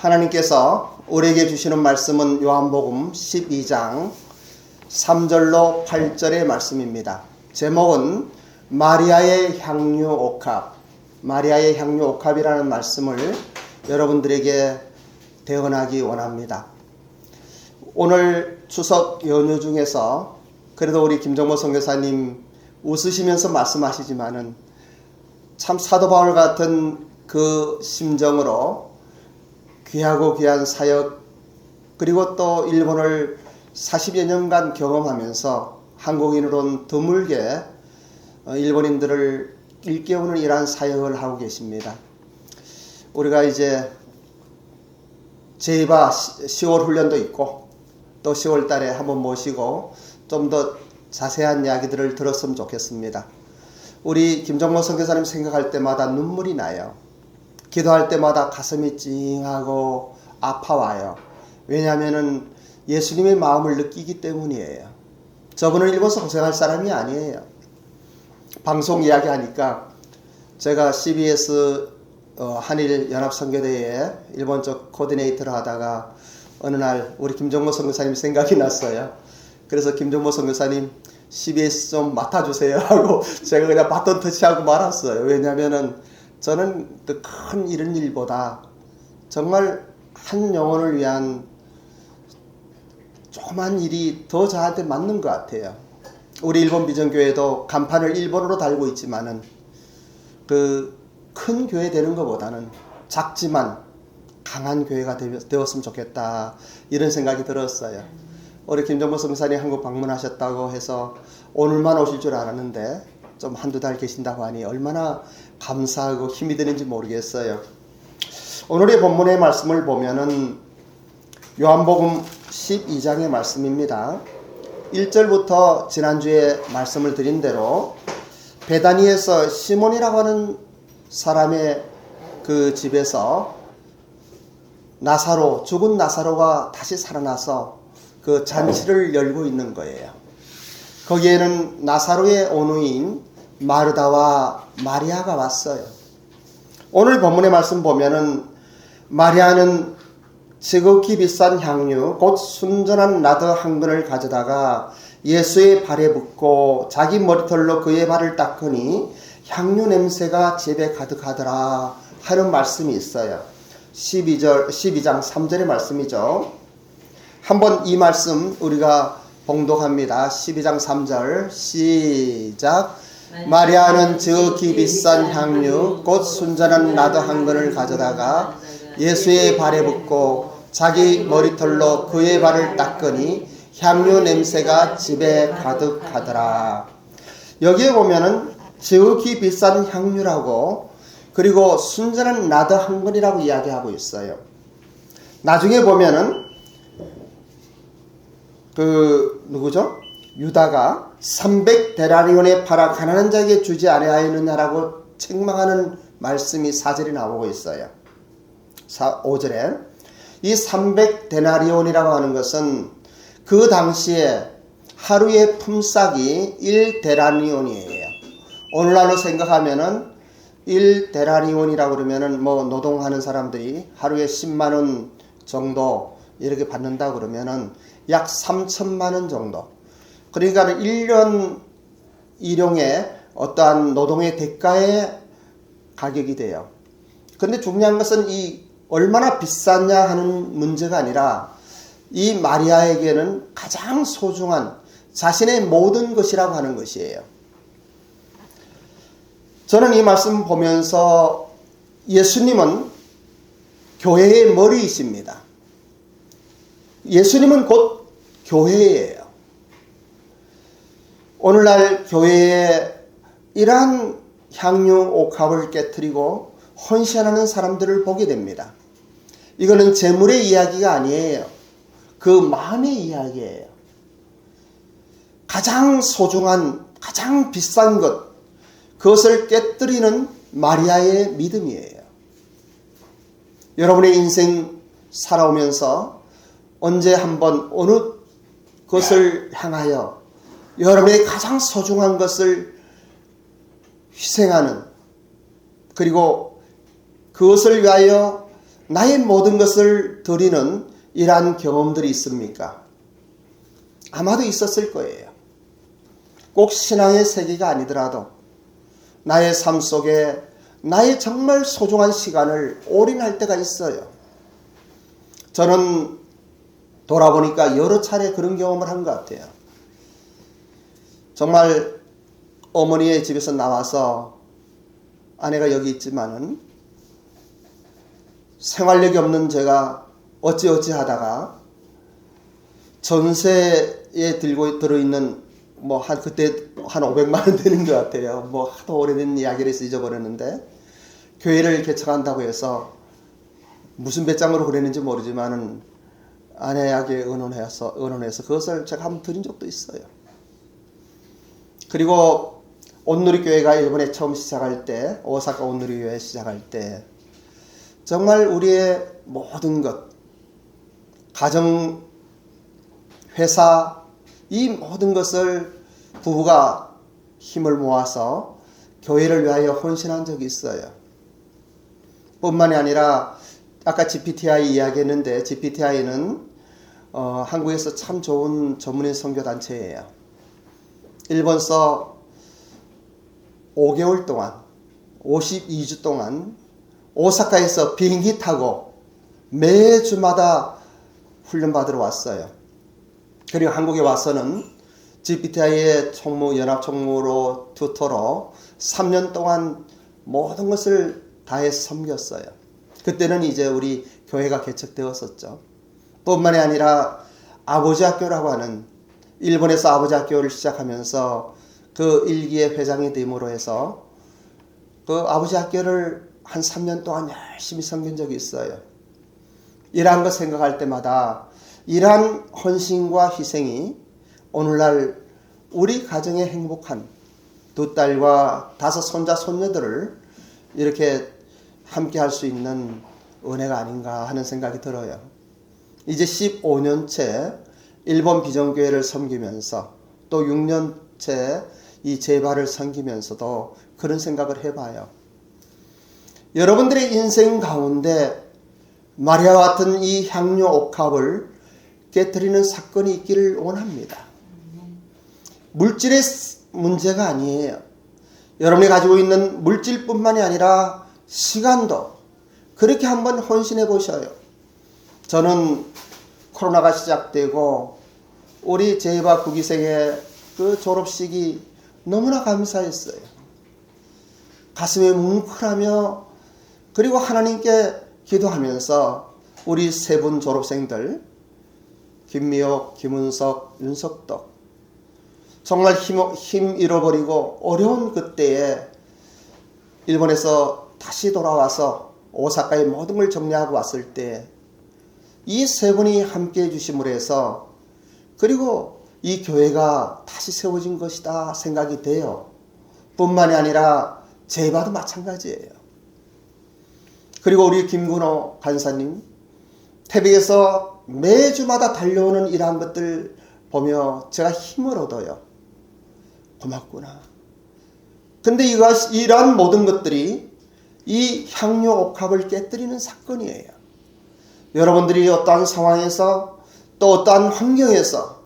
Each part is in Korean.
하나님께서 우리에게 주시는 말씀은 요한복음 12장 3절로 8절의 말씀입니다. 제목은 마리아의 향유 옥합, 마리아의 향유 옥합이라는 말씀을 여러분들에게 대언하기 원합니다. 오늘 추석 연휴 중에서 그래도 우리 김정모 선교사님 웃으시면서 말씀하시지만은 참 사도 바울 같은 그 심정으로 귀하고 귀한 사역, 그리고 또 일본을 40여 년간 경험하면서 한국인으로는 드물게 일본인들을 일깨우는 이러한 사역을 하고 계십니다. 우리가 이제 제이바 10월 훈련도 있고 또 10월 달에 한번 모시고 좀 더 자세한 이야기들을 들었으면 좋겠습니다. 우리 김정모 선교사님 생각할 때마다 눈물이 나요. 기도할 때마다 가슴이 찡하고 아파와요. 왜냐하면 예수님의 마음을 느끼기 때문이에요. 저분은 일본에서 고생할 사람이 아니에요. 방송 이야기하니까 제가 CBS 한일 연합선교대회에 일본 쪽 코디네이터를 하다가 어느 날 우리 김정모 선교사님 생각이 났어요. 그래서 김정모 선교사님 CBS 좀 맡아주세요 하고 제가 그냥 바톤 터치하고 말았어요. 왜냐하면은 저는 그 큰 이런 일보다 정말 한 영혼을 위한 조그만 일이 더 저한테 맞는 것 같아요. 우리 일본 비전교회도 간판을 일본어로 달고 있지만은 그 큰 교회 되는 것보다는 작지만 강한 교회가 되었으면 좋겠다, 이런 생각이 들었어요. 우리 김정모 선교사님 한국 방문하셨다고 해서 오늘만 오실 줄 알았는데 좀 한두 달 계신다고 하니 얼마나 감사하고 힘이 드는지 모르겠어요. 오늘의 본문의 말씀을 보면은 요한복음 12장의 말씀입니다. 1절부터 지난주에 말씀을 드린 대로 베다니에서 시몬이라고 하는 사람의 그 집에서 나사로, 죽은 나사로가 다시 살아나서 그 잔치를 열고 있는 거예요. 거기에는 나사로의 어머니인 마르다와 마리아가 왔어요. 오늘 본문의 말씀 보면은 마리아는 지극히 비싼 향유 곧 순전한 나드 한 근을 가져다가 예수의 발에 붓고 자기 머리털로 그의 발을 닦으니 향유 냄새가 집에 가득하더라 하는 말씀이 있어요. 12장 3절의 말씀이죠. 한번 이 말씀 우리가 봉독합니다. 12장 3절 시작. 마리아는 지극히 비싼 향유 곧 순전한 나드 한 근을 가져다가 예수의 발에 붓고 자기 머리털로 그의 발을 닦으니 향유 냄새가 집에 가득하더라. 여기에 보면은 지극히 비싼 향유라고, 그리고 순전한 나드 한 근이라고 이야기하고 있어요. 나중에 보면은 누구죠? 유다가 300데나리온에 팔아 가난한 자에게 주지 아니하였느냐라고 책망하는 말씀이 4절에 나오고 있어요. 5절에 이 300데나리온이라고 하는 것은 그 당시에 하루의 품삯이 1데나리온이에요. 오늘날로 생각하면은 1데나리온이라고 그러면은 뭐 노동하는 사람들이 하루에 10만 원 정도 이렇게 받는다 그러면은 약 3천만 원 정도. 그러니까 1년 일용의 어떠한 노동의 대가의 가격이 돼요. 근데 중요한 것은 이 얼마나 비쌌냐 하는 문제가 아니라 이 마리아에게는 가장 소중한 자신의 모든 것이라고 하는 것이에요. 저는 이 말씀 보면서 예수님은 교회의 머리이십니다. 예수님은 곧 교회예요. 오늘날 교회에 이러한 향유 옥합을 깨트리고 헌신하는 사람들을 보게 됩니다. 이거는 재물의 이야기가 아니에요. 그 마음의 이야기예요. 가장 소중한, 가장 비싼 것, 그것을 깨뜨리는 마리아의 믿음이에요. 여러분의 인생 살아오면서 언제 한번 어느 것을 향하여 여러분의 가장 소중한 것을 희생하는, 그리고 그것을 위하여 나의 모든 것을 드리는 이러한 경험들이 있습니까? 아마도 있었을 거예요. 꼭 신앙의 세계가 아니더라도 나의 삶 속에 나의 정말 소중한 시간을 올인할 때가 있어요. 저는 돌아보니까 여러 차례 그런 경험을 한 것 같아요. 정말 어머니의 집에서 나와서 아내가 여기 있지만은 생활력이 없는 제가 어찌어찌 하다가 전세에 들어있는 그때 한 500만 원 되는 것 같아요. 하도 오래된 이야기를 해서 잊어버렸는데 교회를 개척한다고 해서 무슨 배짱으로 그랬는지 모르지만은 아내에게 의논해서 그것을 제가 한번 드린 적도 있어요. 그리고 온누리 교회가 일본에 처음 시작할 때, 오사카 온누리 교회 시작할 때 정말 우리의 모든 것, 가정, 회사, 이 모든 것을 부부가 힘을 모아서 교회를 위하여 헌신한 적이 있어요. 뿐만이 아니라 아까 GPTI 이야기했는데 GPTI는 한국에서 참 좋은 전문인 선교단체예요. 일본서 5개월 동안 52주 동안 오사카에서 비행기 타고 매주마다 훈련받으러 왔어요. 그리고 한국에 와서는 GPTI의 총무, 연합총무로 튜터로 3년 동안 모든 것을 다해서 섬겼어요. 그때는 이제 우리 교회가 개척되었었죠. 뿐만이 아니라 아버지 학교라고 하는 일본에서 아버지 학교를 시작하면서 그 일기의 회장이 됨으로 해서 그 아버지 학교를 한 3년 동안 열심히 섬긴 적이 있어요. 이러한 거 생각할 때마다 이러한 헌신과 희생이 오늘날 우리 가정의 행복한 두 딸과 5 손자 손녀들을 이렇게 함께 할 수 있는 은혜가 아닌가 하는 생각이 들어요. 이제 15년째 일본 비전교회를 섬기면서 또 6년째 이 제발을 섬기면서도 그런 생각을 해봐요. 여러분들의 인생 가운데 마리아와 같은 이 향료 옥합을 깨뜨리는 사건이 있기를 원합니다. 물질의 문제가 아니에요. 여러분이 가지고 있는 물질뿐만이 아니라 시간도 그렇게 한번 헌신해 보셔요. 저는 코로나가 시작되고 우리 제이바 9기생의 그 졸업식이 너무나 감사했어요. 가슴이 뭉클하며 그리고 하나님께 기도하면서 우리 3분 졸업생들 김미옥, 김은석, 윤석덕 정말 힘 잃어버리고 어려운 그때에 일본에서 다시 돌아와서 오사카의 모든 걸 정리하고 왔을 때 이 3분이 함께 해주심으로 해서 그리고 이 교회가 다시 세워진 것이다 생각이 돼요. 뿐만이 아니라 제바도 마찬가지예요. 그리고 우리 김근호 간사님 태백에서 매주마다 달려오는 이러한 것들 보며 제가 힘을 얻어요. 고맙구나. 근데 이러한 모든 것들이 이 향료 옥합을 깨뜨리는 사건이에요. 여러분들이 어떠한 상황에서 또 어떠한 환경에서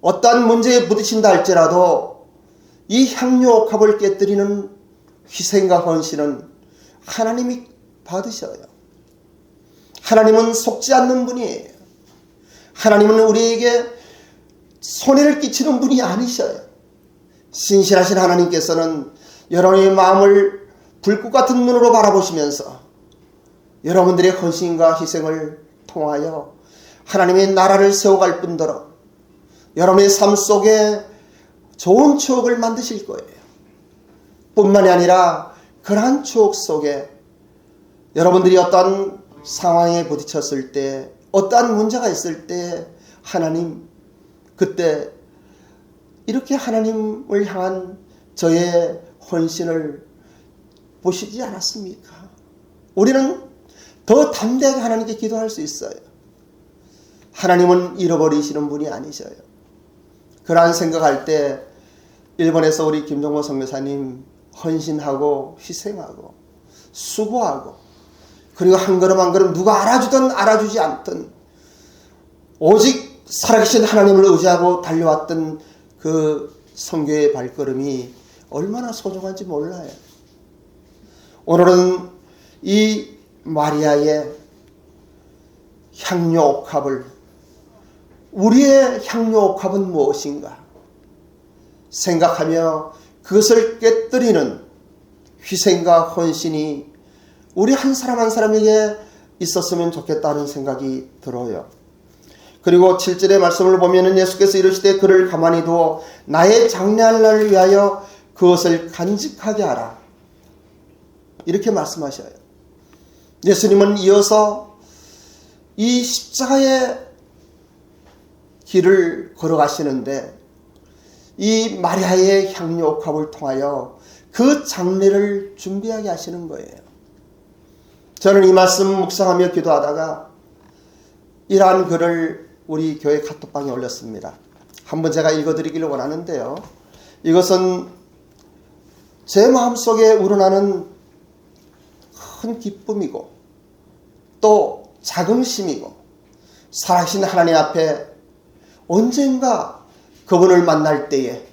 어떠한 문제에 부딪힌다 할지라도 이 향료 옥합을 깨뜨리는 희생과 헌신은 하나님이 받으셔요. 하나님은 속지 않는 분이에요. 하나님은 우리에게 손해를 끼치는 분이 아니셔요. 신실하신 하나님께서는 여러분의 마음을 불꽃 같은 눈으로 바라보시면서 여러분들의 헌신과 희생을 통하여 하나님의 나라를 세워갈 뿐더러 여러분의 삶 속에 좋은 추억을 만드실 거예요. 뿐만이 아니라 그러한 추억 속에 여러분들이 어떤 상황에 부딪혔을 때 어떠한 문제가 있을 때 하나님 그때 이렇게 하나님을 향한 저의 헌신을 보시지 않았습니까? 우리는 더 담대하게 하나님께 기도할 수 있어요. 하나님은 잃어버리시는 분이 아니셔요. 그러한 생각할 때 일본에서 우리 김종모 선교사님 헌신하고 희생하고 수고하고 그리고 한 걸음 한 걸음 누가 알아주든 알아주지 않든 오직 살아계신 하나님을 의지하고 달려왔던 그 성교의 발걸음이 얼마나 소중한지 몰라요. 오늘은 이 마리아의 향료 옥합을, 우리의 향료 옥합은 무엇인가 생각하며 그것을 깨뜨리는 희생과 헌신이 우리 한 사람 한 사람에게 있었으면 좋겠다는 생각이 들어요. 그리고 7절의 말씀을 보면 예수께서 이르시되 그를 가만히 두어 나의 장래할 날을 위하여 그것을 간직하게 하라, 이렇게 말씀하셔요. 예수님은 이어서 이 십자가의 길을 걸어가시는데 이 마리아의 향료 옥합을 통하여 그 장례를 준비하게 하시는 거예요. 저는 이 말씀 묵상하며 기도하다가 이러한 글을 우리 교회 카톡방에 올렸습니다. 한번 제가 읽어드리기를 원하는데요. 이것은 제 마음속에 우러나는 큰 기쁨이고 또 자긍심이고 살아계신 하나님 앞에 언젠가 그분을 만날 때에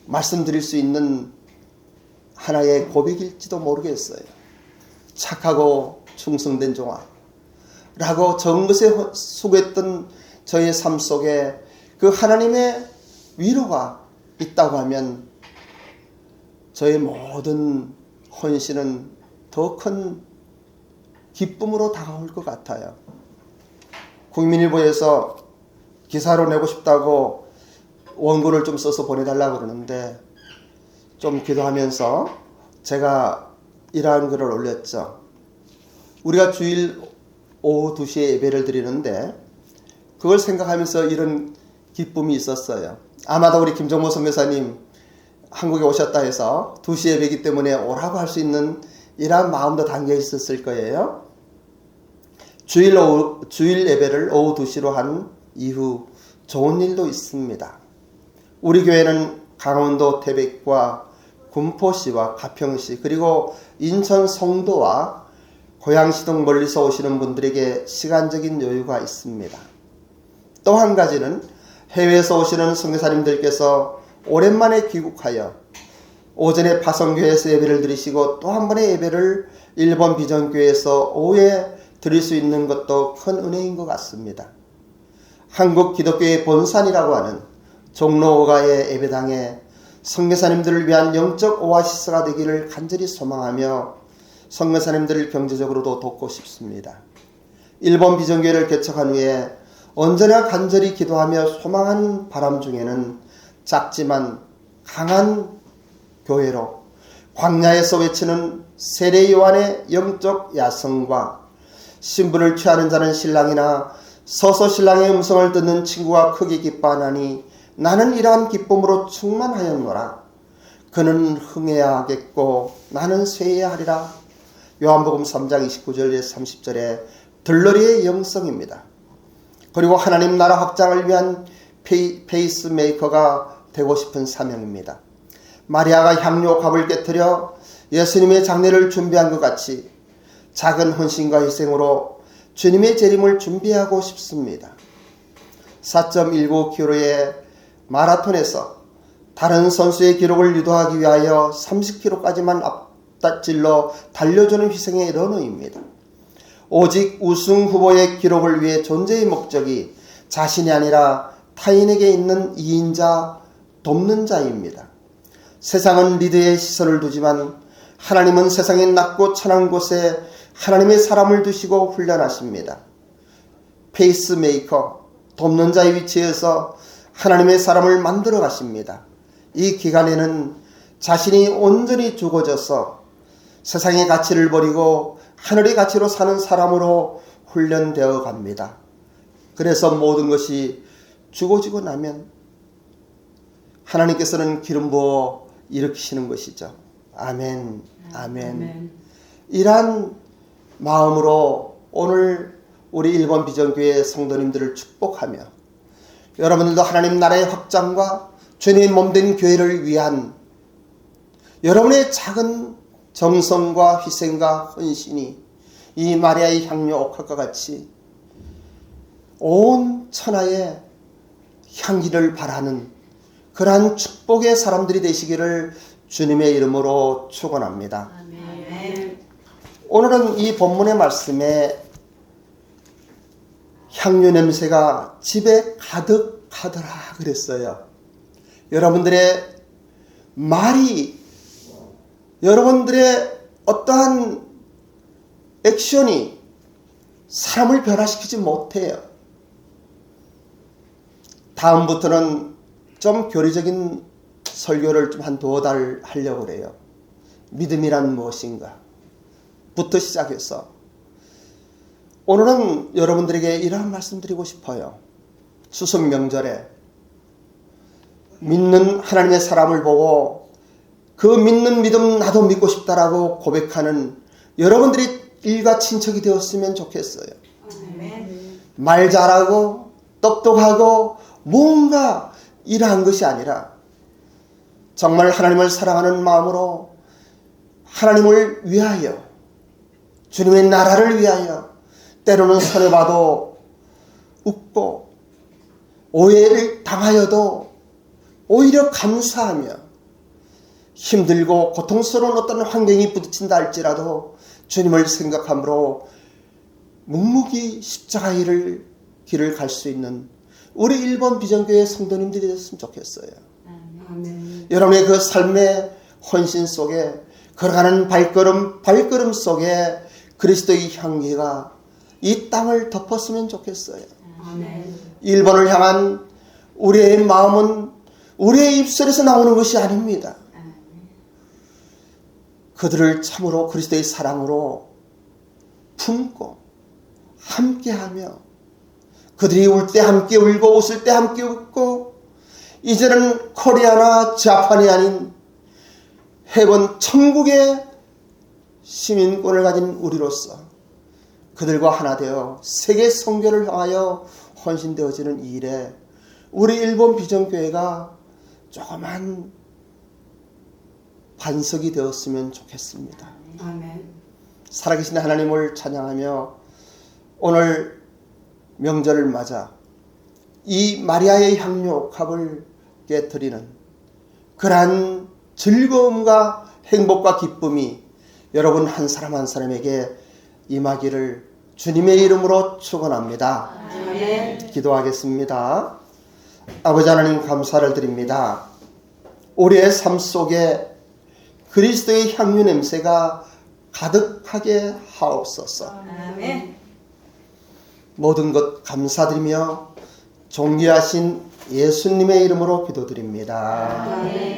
말씀드릴 수 있는 하나의 고백일지도 모르겠어요. 착하고 충성된 종아 라고 적은 것에 수고했던 저의 삶 속에 그 하나님의 위로가 있다고 하면 저의 모든 헌신은 더 큰 기쁨으로 다가올 것 같아요. 국민일보에서 기사로 내고 싶다고 원고를 좀 써서 보내달라고 그러는데 좀 기도하면서 제가 이러한 글을 올렸죠. 우리가 주일 오후 2시에 예배를 드리는데 그걸 생각하면서 이런 기쁨이 있었어요. 아마도 우리 김정모 선교사님 한국에 오셨다 해서 2시 예배이기 때문에 오라고 할 수 있는 이러한 마음도 담겨 있었을 거예요. 주일 예배를 오후 2시로 한 이후 좋은 일도 있습니다. 우리 교회는 강원도 태백과 군포시와 가평시 그리고 인천 송도와 고양시 등 멀리서 오시는 분들에게 시간적인 여유가 있습니다. 또 한 가지는 해외에서 오시는 선교사님들께서 오랜만에 귀국하여 오전에 파송교회에서 예배를 드리시고 또 한 번의 예배를 일본 비전교회에서 오후에 드릴 수 있는 것도 큰 은혜인 것 같습니다. 한국 기독교의 본산이라고 하는 종로오가의 예배당에 선교사님들을 위한 영적 오아시스가 되기를 간절히 소망하며 선교사님들을 경제적으로도 돕고 싶습니다. 일본 비전교회를 개척한 후에 언제나 간절히 기도하며 소망하는 바람 중에는 작지만 강한 교회로 광야에서 외치는 세례 요한의 영적 야성과 신분을 취하는 자는 신랑이나 서서 신랑의 음성을 듣는 친구가 크게 기뻐하나니 나는 이러한 기쁨으로 충만하였노라. 그는 흥해야 하겠고 나는 쇠해야 하리라. 요한복음 3장 29절에 30절에 들러리의 영성입니다. 그리고 하나님 나라 확장을 위한 페이스메이커가 되고 싶은 사명입니다. 마리아가 향료갑을 깨뜨려 예수님의 장례를 준비한 것 같이 작은 헌신과 희생으로 주님의 재림을 준비하고 싶습니다. 4.19km의 마라톤에서 다른 선수의 기록을 유도하기 위하여 30km까지만 앞질러 달려주는 희생의 러너입니다. 오직 우승 후보의 기록을 위해 존재의 목적이 자신이 아니라 타인에게 있는 이인자, 돕는 자입니다. 세상은 리더의 시선을 두지만 하나님은 세상의 낮고 천한 곳에 하나님의 사람을 두시고 훈련하십니다. 페이스메이커, 돕는 자의 위치에서 하나님의 사람을 만들어 가십니다. 이 기간에는 자신이 온전히 죽어져서 세상의 가치를 버리고 하늘의 가치로 사는 사람으로 훈련되어 갑니다. 그래서 모든 것이 죽어지고 나면 하나님께서는 기름 부어 일으키시는 것이죠. 아멘, 아멘. 이러한 마음으로 오늘 우리 일본 비전교회 성도님들을 축복하며 여러분들도 하나님 나라의 확장과 주님의 몸된 교회를 위한 여러분의 작은 정성과 희생과 헌신이 이 마리아의 향료 옥합과 같이 온 천하에 향기를 바라는 그러한 축복의 사람들이 되시기를 주님의 이름으로 축원합니다. 아멘. 오늘은 이 본문의 말씀에 향료 냄새가 집에 가득하더라 그랬어요. 여러분들의 말이, 여러분들의 어떠한 액션이 사람을 변화시키지 못해요. 다음부터는 좀 교리적인 설교를 좀 한 2달 하려고 그래요. 믿음이란 무엇인가 부터 시작해서 오늘은 여러분들에게 이러한 말씀 드리고 싶어요. 추석 명절에 믿는 하나님의 사람을 보고 그 믿는 믿음 나도 믿고 싶다라고 고백하는 여러분들이 일가 친척이 되었으면 좋겠어요. 아멘. 말 잘하고 똑똑하고 뭔가 이러한 것이 아니라 정말 하나님을 사랑하는 마음으로 하나님을 위하여, 주님의 나라를 위하여 때로는 손해봐도 웃고 오해를 당하여도 오히려 감사하며 힘들고 고통스러운 어떤 환경이 부딪힌다 할지라도 주님을 생각함으로 묵묵히 십자가의 길을 갈 수 있는 우리 일본 비전교회 성도님들이 됐으면 좋겠어요. 아멘. 여러분의 그 삶의 헌신 속에 걸어가는 발걸음 속에 그리스도의 향기가 이 땅을 덮었으면 좋겠어요. 아멘. 일본을 향한 우리의 마음은 우리의 입술에서 나오는 것이 아닙니다. 그들을 참으로 그리스도의 사랑으로 품고 함께하며 그들이 울 때 함께 울고 웃을 때 함께 웃고 이제는 코리아나 자판이 아닌 해본 천국의 시민권을 가진 우리로서 그들과 하나 되어 세계 선교를 향하여 헌신되어지는 이 일에 우리 일본 비전교회가 조그만 반석이 되었으면 좋겠습니다. 아멘. 살아계신 하나님을 찬양하며 오늘 명절을 맞아 이 마리아의 향료 옥합을 깨뜨리는 그러한 즐거움과 행복과 기쁨이 여러분 한 사람 한 사람에게 임하기를 주님의 이름으로 축원합니다. 아멘. 기도하겠습니다. 아버지 하나님 감사를 드립니다. 우리의 삶 속에 그리스도의 향유 냄새가 가득하게 하옵소서. 아멘. 모든 것 감사드리며 존귀하신 예수님의 이름으로 기도드립니다. 아멘.